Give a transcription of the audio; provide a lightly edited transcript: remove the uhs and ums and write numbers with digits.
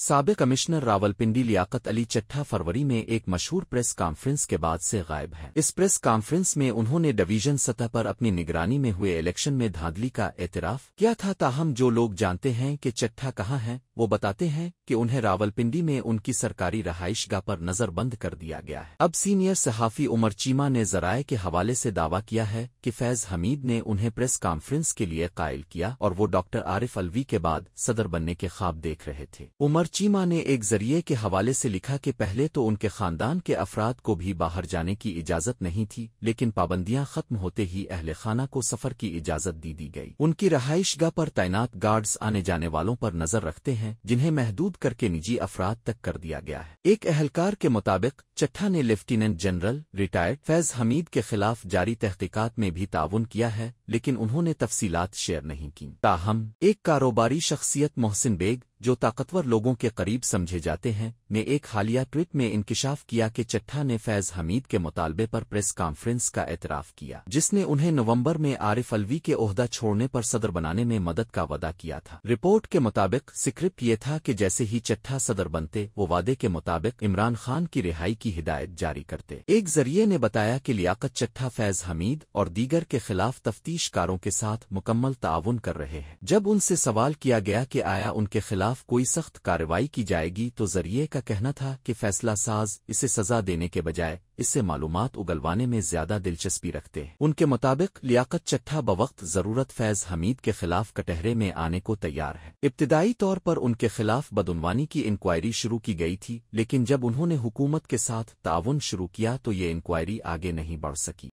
سابق کمشنر راولپنڈی لیاقت علی چٹھا فروری میں ایک مشہور پریس کانفرنس کے بعد سے غائب ہے۔ اس پریس کانفرنس میں انہوں نے ڈویژن سطح پر اپنی نگرانی میں ہوئے الیکشن میں دھاندلی کا اعتراف کیا تھا، تاہم جو لوگ جانتے ہیں کہ چٹھا کہاں ہیں وہ بتاتے ہیں کہ انہیں راولپنڈی میں ان کی سرکاری رہائش گاہ پر نظر بند کر دیا گیا ہے۔ اب سینئر صحافی عمر چیمہ نے ذرائع کے حوالے سے دعویٰ کیا ہے کہ فیض حمید نے انہیں پریس کانفرنس کے لیے قائل کیا اور وہ ڈاکٹر عارف الوی کے بعد صدر بننے کے خواب دیکھ رہے تھے۔ عمر چیمہ نے ایک ذریعے کے حوالے سے لکھا کہ پہلے تو ان کے خاندان کے افراد کو بھی باہر جانے کی اجازت نہیں تھی، لیکن پابندیاں ختم ہوتے ہی اہل خانہ کو سفر کی اجازت دی گئی۔ ان کی رہائش گاہ پر تعینات گارڈز آنے جانے والوں پر نظر رکھتے ہیں، جنہیں محدود کر کے نجی افراد تک کر دیا گیا ہے۔ ایک اہلکار کے مطابق چٹھا نے لیفٹیننٹ جنرل ریٹائرڈ فیض حمید کے خلاف جاری تحقیقات میں بھی تعاون کیا ہے، لیکن انہوں نے تفصیلات شیئر نہیں کی۔ تاہم ایک کاروباری شخصیت محسن بیگ، جو طاقتور لوگوں کے قریب سمجھے جاتے ہیں، نے ایک حالیہ ٹویٹ میں انکشاف کیا کہ چٹھا نے فیض حمید کے مطالبے پر پریس کانفرنس کا اعتراف کیا، جس نے انہیں نومبر میں عارف الوی کے عہدہ چھوڑنے پر صدر بنانے میں مدد کا وعدہ کیا تھا۔ رپورٹ کے مطابق سکرپٹ یہ تھا کہ جیسے ہی چٹھا صدر بنتے وہ وعدے کے مطابق عمران خان کی رہائی کی ہدایت جاری کرتے۔ ایک ذریعے نے بتایا کہ لیاقت چٹھا فیض حمید اور دیگر کے خلاف تفتیش کاروں کے ساتھ مکمل تعاون کر رہے ہیں۔ جب ان سے سوال کیا گیا کہ آیا ان کے خلاف کوئی سخت کارروائی کی جائے گی تو ذریعے کا کہنا تھا کہ فیصلہ ساز اسے سزا دینے کے بجائے اس سے معلومات اگلوانے میں زیادہ دلچسپی رکھتے ہیں۔ ان کے مطابق لیاقت چٹھا بوقت ضرورت فیض حمید کے خلاف کٹہرے میں آنے کو تیار ہے۔ ابتدائی طور پر ان کے خلاف بدعنوانی کی انکوائری شروع کی گئی تھی، لیکن جب انہوں نے حکومت کے ساتھ تعاون شروع کیا تو یہ انکوائری آگے نہیں بڑھ سکی۔